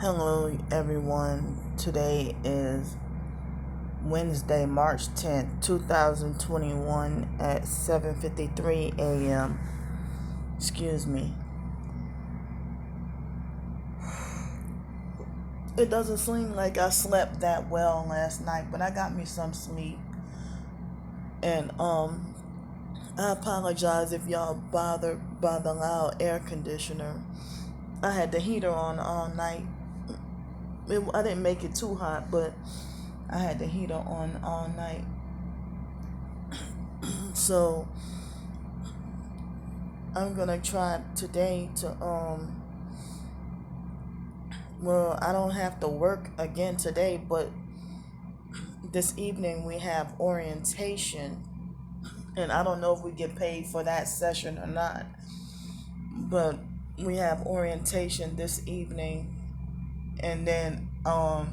Hello, everyone. Today is Wednesday, March 10th, 2021 at 7:53 a.m. Excuse me. It doesn't seem like I slept that well last night, but I got me some sleep. And I apologize if y'all bothered by the loud air conditioner. I had the heater on all night. I didn't make it too hot, but I had the heater on all night. So I'm gonna try today to I don't have to work again today, but this evening we have orientation, and I don't know if we get paid for that session or not, but we have orientation this evening. And then I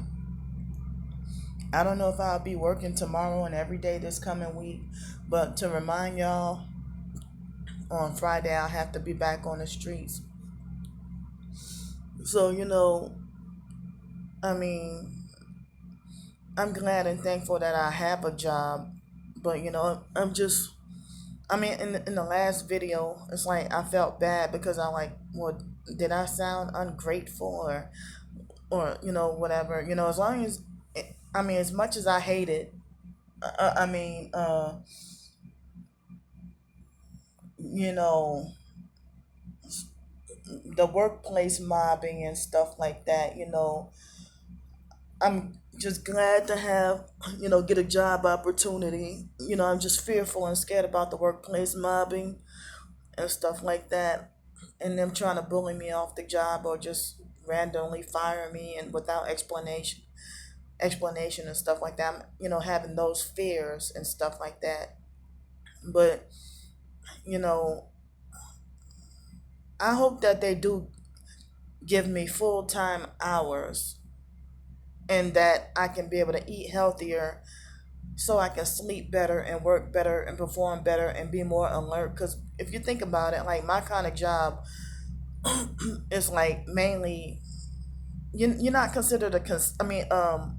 don't know if I'll be working tomorrow and every day this coming week, but to remind y'all, on Friday I'll have to be back on the streets. So I mean, I'm glad and thankful that I have a job, but in the last video, it's like I felt bad because I like, well, did I sound ungrateful or whatever, as long as, as much as I hate it, uh, I mean, uh, you know, the workplace mobbing and stuff like that, I'm just glad to have, get a job opportunity. I'm just fearful and scared about the workplace mobbing and stuff like that, and them trying to bully me off the job or just randomly fire me and without explanation and stuff like that. I'm, having those fears and stuff like that. But, you know, I hope that they do give me full-time hours and that I can be able to eat healthier so I can sleep better and work better and perform better and be more alert. Because if you think about it, like my kind of job is like mainly, you're not considered a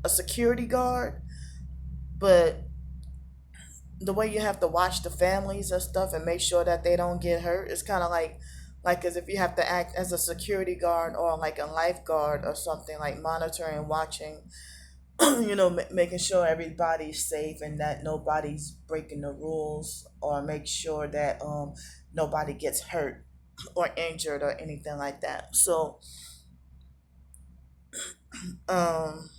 security guard, but the way you have to watch the families and stuff and make sure that they don't get hurt, it's kind of like as if you have to act as a security guard or like a lifeguard or something, like monitoring, watching, making sure everybody's safe and that nobody's breaking the rules, or make sure that nobody gets hurt or injured or anything like that. So um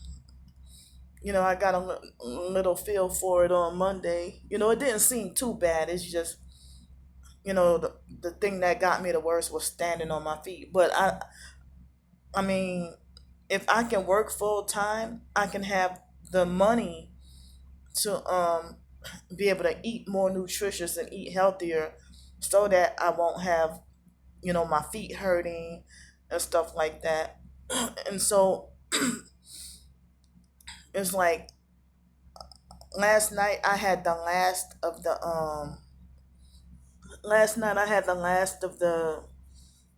I got a little feel for it on Monday. It didn't seem too bad. It's just, the thing that got me the worst was standing on my feet. But I mean, if I can work full time, I can have the money to be able to eat more nutritious and eat healthier, so that I won't have, my feet hurting and stuff like that. And so it's like last night I had the last of the last night I had the last of the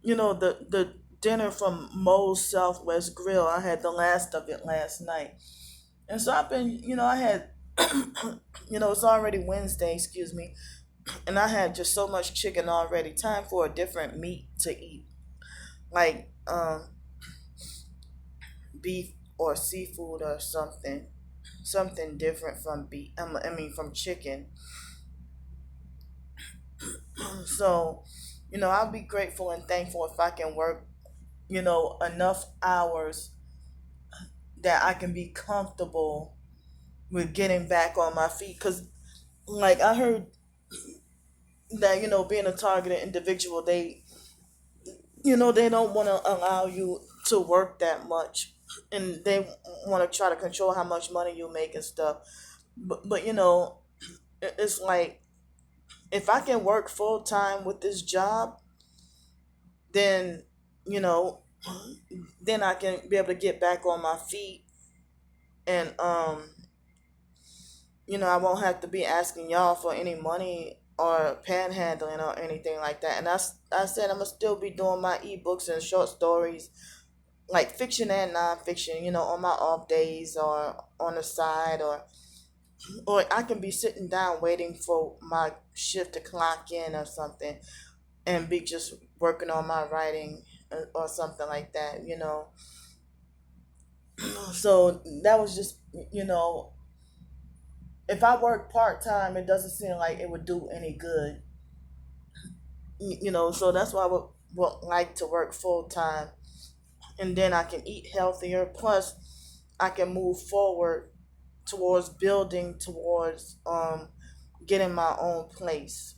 the dinner from Moe's Southwest Grill. I had the last of it last night. And so I've been, I had it's already Wednesday, excuse me, and I had just so much chicken already. Time for a different meat to eat, like beef or seafood or something different from beef. From chicken. So, I'll be grateful and thankful if I can work, enough hours that I can be comfortable with getting back on my feet. Because, like, I heard that, being a targeted individual, they don't want to allow you to work that much. And they want to try to control how much money you make and stuff. But it's like, if I can work full time with this job, then you know then I can be able to get back on my feet, and I won't have to be asking y'all for any money or panhandling or anything like that. And I said I'm gonna still be doing my ebooks and short stories, like fiction and nonfiction, on my off days or on the side, or I can be sitting down waiting for my shift to clock in or something, and be just working on my writing, or something like that. So that was just, you know, if I work part time, it doesn't seem like it would do any good. So that's why I would like to work full time, and then I can eat healthier. Plus, I can move forward towards building towards getting my own place.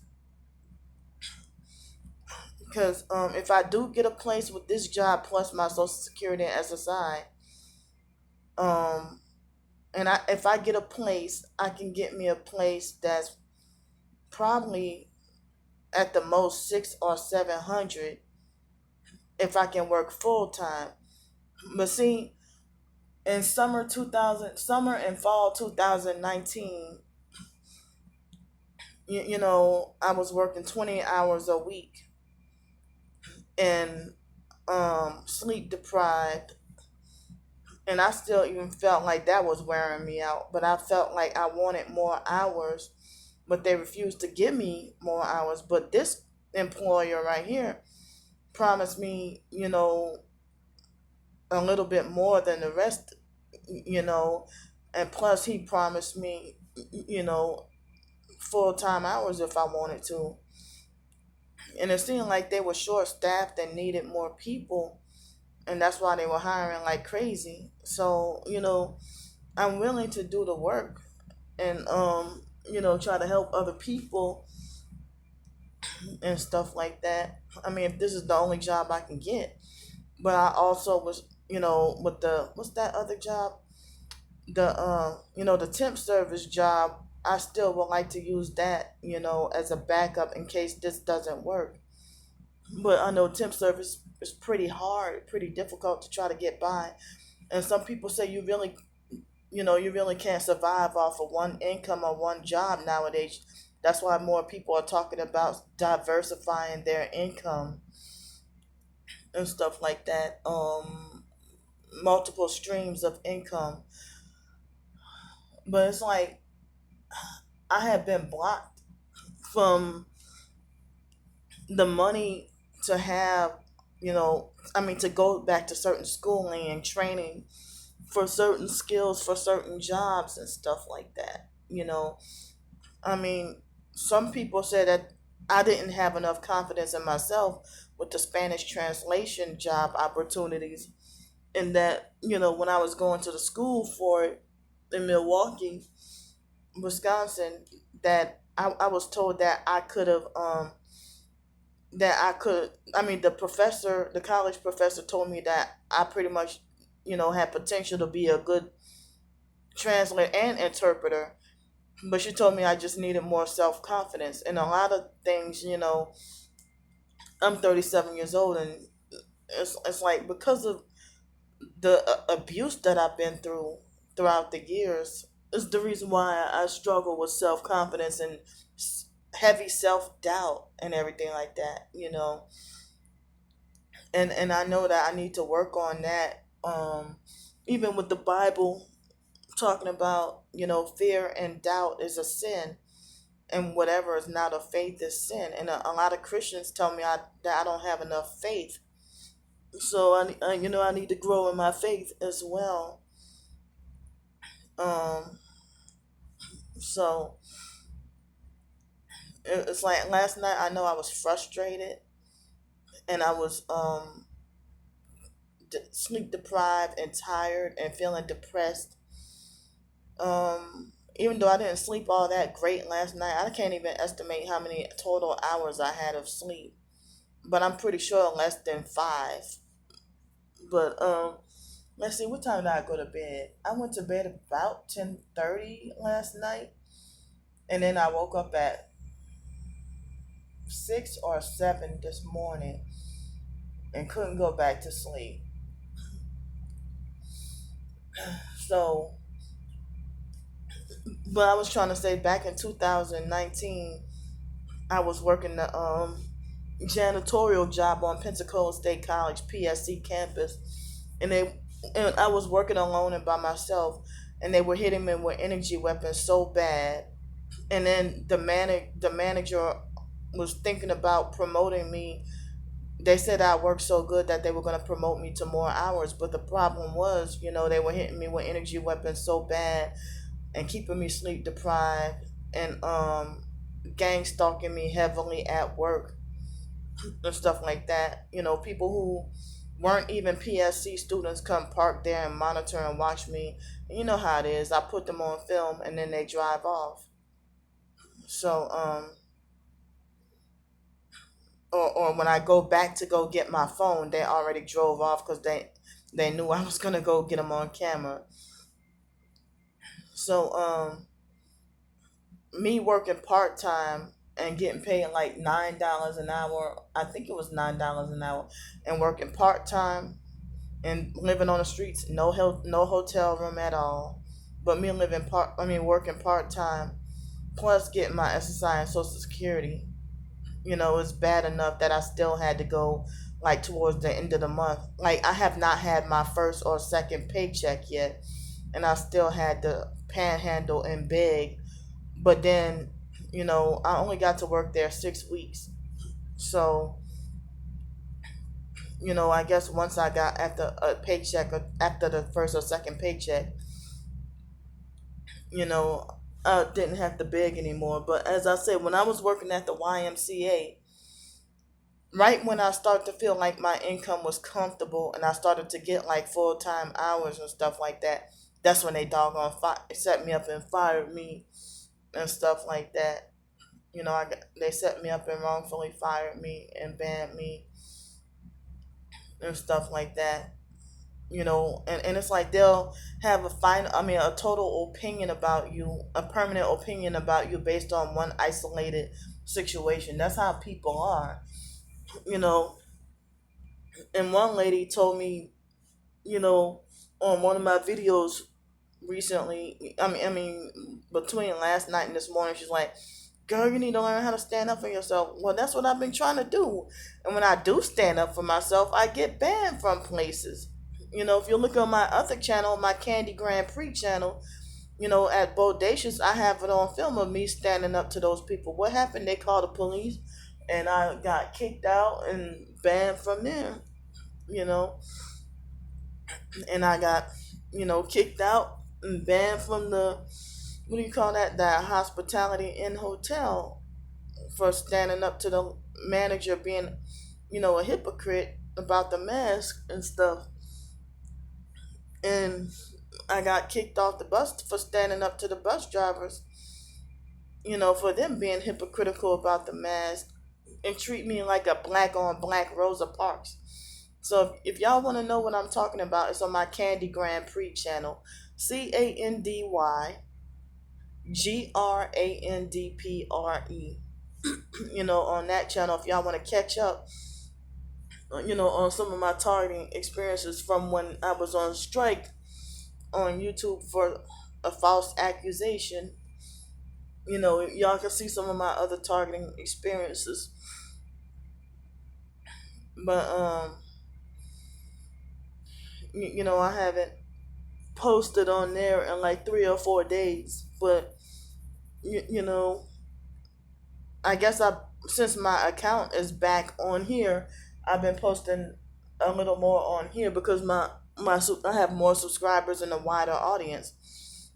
Because if I do get a place with this job plus my Social Security and SSI, um, and if I get a place, I can get me a place that's probably at the most 6 or 700 if I can work full time. But see, in summer and fall 2019, I was working 20 hours a week, and sleep deprived, and I still even felt like that was wearing me out. But I felt like I wanted more hours, but they refused to give me more hours. But this employer right here promised me, a little bit more than the rest, you know, and plus he promised me, you know, full time hours if I wanted to. And it seemed like they were short staffed and needed more people, and that's why they were hiring like crazy. So, I'm willing to do the work, and try to help other people and stuff like that. I mean, if this is the only job I can get. But I also was, with the what's that other job? The temp service job. I still would like to use that, as a backup in case this doesn't work. But I know temp service is pretty hard, pretty difficult to try to get by. And some people say you really can't survive off of one income or one job nowadays. That's why more people are talking about diversifying their income and stuff like that. Multiple streams of income. But it's like I have been blocked from the money to have, to go back to certain schooling and training for certain skills for certain jobs and stuff like that. I mean, some people said that I didn't have enough confidence in myself with the Spanish translation job opportunities, and that, when I was going to the school for it in Milwaukee, Wisconsin, that I was told that I could have, the college professor told me that I pretty much, had potential to be a good translator and interpreter. But she told me I just needed more self confidence. And a lot of things, I'm 37 years old, and it's like because of the abuse that I've been through throughout the years is the reason why I struggle with self confidence and heavy self doubt and everything like that. And I know that I need to work on that. Even with the Bible talking about, fear and doubt is a sin, and whatever is not of faith is sin. And a lot of Christians tell me that I don't have enough faith. So I need to grow in my faith as well. Um, so it's like last night I know I was frustrated, and I was sleep deprived and tired and feeling depressed. Even though I didn't sleep all that great last night, I can't even estimate how many total hours I had of sleep, but I'm pretty sure less than 5. But let's see, what time did I go to bed? I went to bed about 10:30 last night, and then I woke up at 6 or 7 this morning and couldn't go back to sleep. So, but I was trying to say, back in 2019, I was working the janitorial job on Pensacola State College PSC campus, and they and I was working alone and by myself, and they were hitting me with energy weapons so bad. And then the manager was thinking about promoting me. They said I worked so good that they were going to promote me to more hours, but the problem was, they were hitting me with energy weapons so bad and keeping me sleep deprived, and gang stalking me heavily at work and stuff like that. People who weren't even PSC students come park there and monitor and watch me. And you know how it is. I put them on film and then they drive off. So or when I go back to go get my phone, they already drove off because they knew I was gonna go get them on camera. So me working part time and getting paid like $9 an hour. I think it was $9 an hour, and working part time and living on the streets, no hotel room at all. But me working part time plus getting my SSI and Social Security. It's bad enough that I still had to go like towards the end of the month. Like I have not had my first or second paycheck yet, and I still had to panhandle and beg. But then, I only got to work there 6 weeks. So, I guess once I got after a paycheck or after the first or second paycheck, you know, I didn't have to beg anymore. But as I said, when I was working at the YMCA, right when I started to feel like my income was comfortable and I started to get like full time hours and stuff like that, that's when they set me up and fired me and stuff like that. They set me up and wrongfully fired me and banned me and stuff like that. And it's like they'll have a total opinion about you, a permanent opinion about you based on one isolated situation. That's how people are, you know. And one lady told me, you know, on one of my videos recently, between last night and this morning, she's like, girl, you need to learn how to stand up for yourself. Well, that's what I've been trying to do. And when I do stand up for myself, I get banned from places. If you look on my other channel, my Candy Grandpre channel, at Bodacious, I have it on film of me standing up to those people. What happened? They called the police, and I got kicked out and banned from there, you know. And I got, kicked out and banned from the, what do you call that? The hospitality in hotel for standing up to the manager being, a hypocrite about the mask and stuff. And I got kicked off the bus for standing up to the bus drivers, for them being hypocritical about the mask and treat me like a black on black Rosa Parks. So if y'all want to know what I'm talking about, it's on my Candy Grandpre channel. CandyGrandpre. On that channel, if y'all want to catch up, on some of my targeting experiences from when I was on strike on YouTube for a false accusation. Y'all can see some of my other targeting experiences. But I haven't posted on there in like 3 or 4 days. But you know, I guess since my account is back on here, I've been posting a little more on here because I have more subscribers and a wider audience.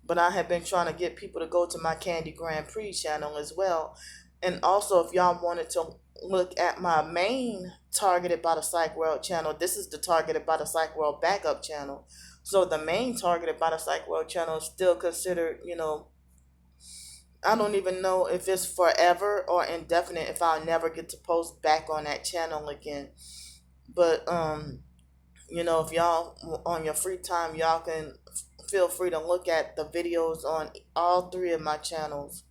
But I have been trying to get people to go to my Candy Grandpre channel as well. And also, if y'all wanted to look at my main Targeted by the Psych World channel, this is the Targeted by the Psych World backup channel. So the main Targeted by the Psych World channel is still considered, I don't even know if it's forever or indefinite, if I'll never get to post back on that channel again. But if y'all on your free time, y'all can feel free to look at the videos on all three of my channels.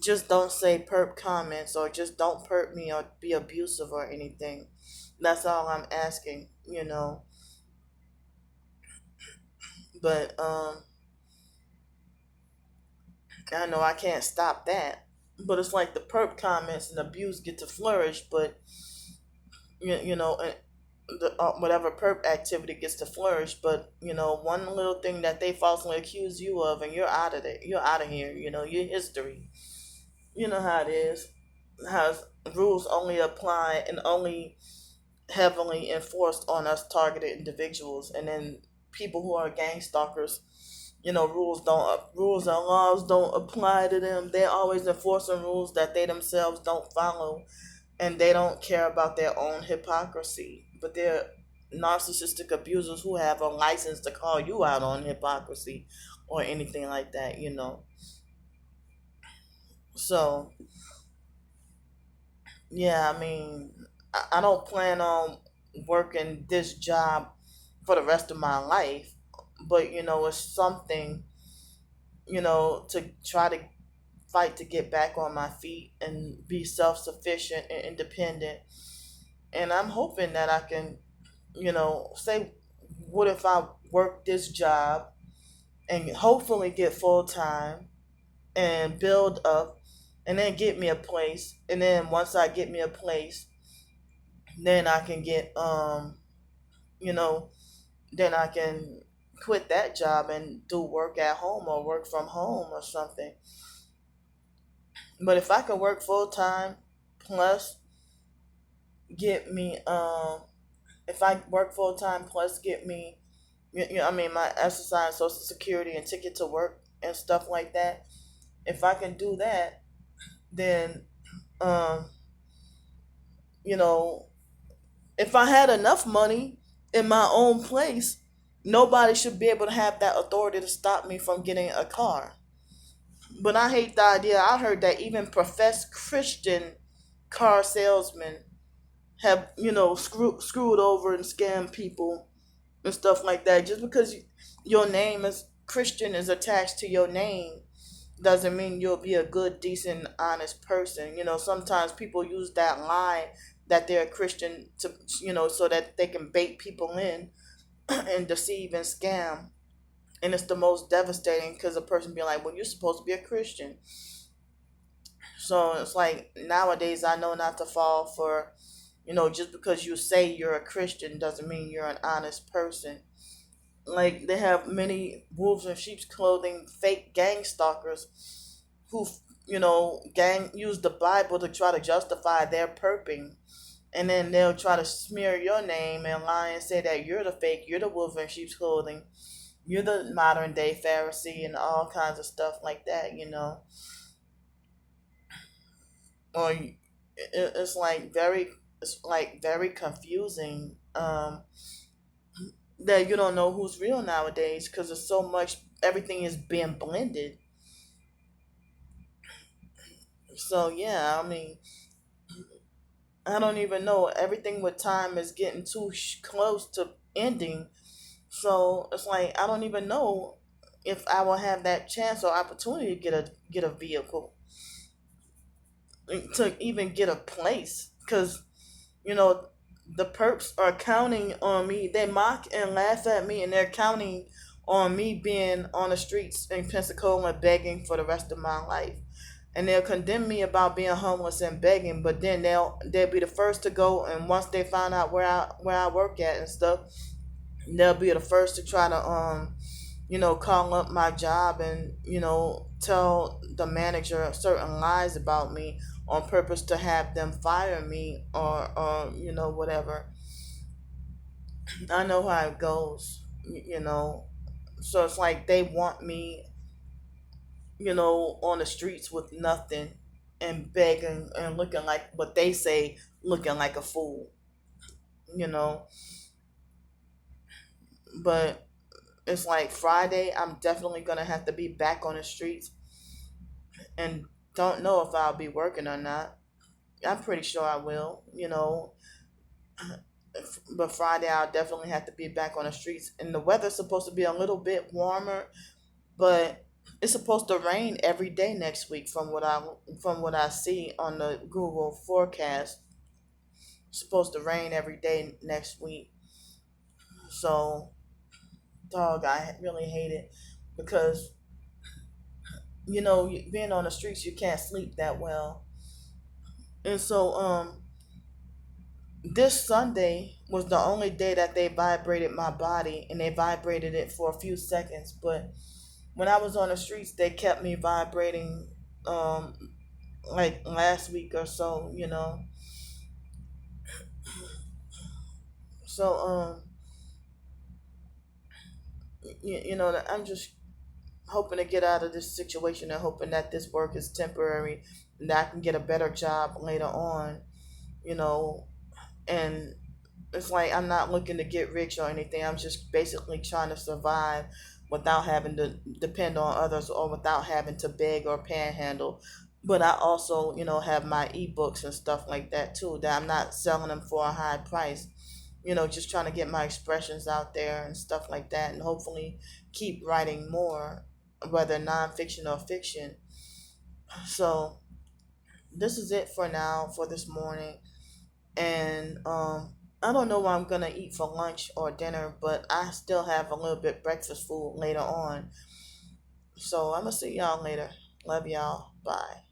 Just don't say perp comments, or just don't perp me or be abusive or anything. That's all I'm asking, But I know I can't stop that. But it's like the perp comments and abuse get to flourish, but you know, whatever perp activity gets to flourish. But one little thing that they falsely accuse you of, and you're out of there. You're out of here. Your history. You know how it is. How rules only apply and only heavily enforced on us targeted individuals, and then people who are gang stalkers. Rules and laws don't apply to them. They're always enforcing rules that they themselves don't follow, and they don't care about their own hypocrisy. But they're narcissistic abusers who have a license to call you out on hypocrisy or anything like that. So, yeah, I mean, I don't plan on working this job for the rest of my life, but it's something, to try to fight to get back on my feet and be self sufficient and independent. And I'm hoping that I can, say, what if I work this job and hopefully get full time and build up and then get me a place. And then once I get me a place, then I can get, you know, then I can quit that job and do work at home or work from home or something. But if I could work full time plus get me, if I work full time plus get me, I mean, my exercise, social security, and ticket to work and stuff like that. If I can do that, then, um, you know, if I had enough money in my own place, nobody should be able to have that authority to stop me from getting a car. But I hate the idea. I heard that even professed Christian car salesmen have, screwed over and scammed people and stuff like that. Just because your name is Christian is attached to your name doesn't mean you'll be a good, decent, honest person. Sometimes people use that lie that they're a Christian to, so that they can bait people in and deceive and scam. And it's the most devastating because a person be like, well, you're supposed to be a Christian. So it's like nowadays I know not to fall for, just because you say you're a Christian doesn't mean you're an honest person. Like they have many wolves in sheep's clothing, fake gang stalkers who, gang use the Bible to try to justify their perping. And then they'll try to smear your name and lie and say that you're the fake, you're the wolf in sheep's clothing, you're the modern day Pharisee and all kinds of stuff like that. Or it's like very confusing. That you don't know who's real nowadays because there's so much, everything is being blended. So yeah, I mean, I don't even know, everything with time is getting too close to ending. So it's like I don't even know if I will have that chance or opportunity to get a vehicle, to even get a place, because you know the perps are counting on me. They mock and laugh at me, and they're counting on me being on the streets in Pensacola begging for the rest of my life. And they'll condemn me about being homeless and begging, but then they'll be the first to go, and once they find out where I work at and stuff, they'll be the first to try to call up my job and tell the manager certain lies about me on purpose to have them fire me, or whatever. I know how it goes. So it's like they want me on the streets with nothing and begging and looking like what they say, looking like a fool you know but it's like Friday, I'm definitely gonna have to be back on the streets, and don't know if I'll be working or not. I'm pretty sure I will, but Friday I'll definitely have to be back on the streets. And the weather's supposed to be a little bit warmer, but it's supposed to rain every day next week from what I see on the Google forecast. It's supposed to rain every day next week. So, dog, I really hate it because being on the streets, you can't sleep that well. And so this Sunday, was the only day that they vibrated my body, and they vibrated it for a few seconds. But when I was on the streets, they kept me vibrating, um, like last week or so, So, I'm just hoping to get out of this situation and hoping that this work is temporary and that I can get a better job later on, you know, and it's like I'm not looking to get rich or anything. I'm just basically trying to survive without having to depend on others or without having to beg or panhandle. But I also, have my ebooks and stuff like that too, that I'm not selling them for a high price. Just trying to get my expressions out there and stuff like that, and hopefully keep writing more, whether nonfiction or fiction. So this is it for now for this morning. And I don't know what I'm gonna eat for lunch or dinner, but I still have a little bit breakfast food later on. So I'm gonna see y'all later. Love y'all. Bye.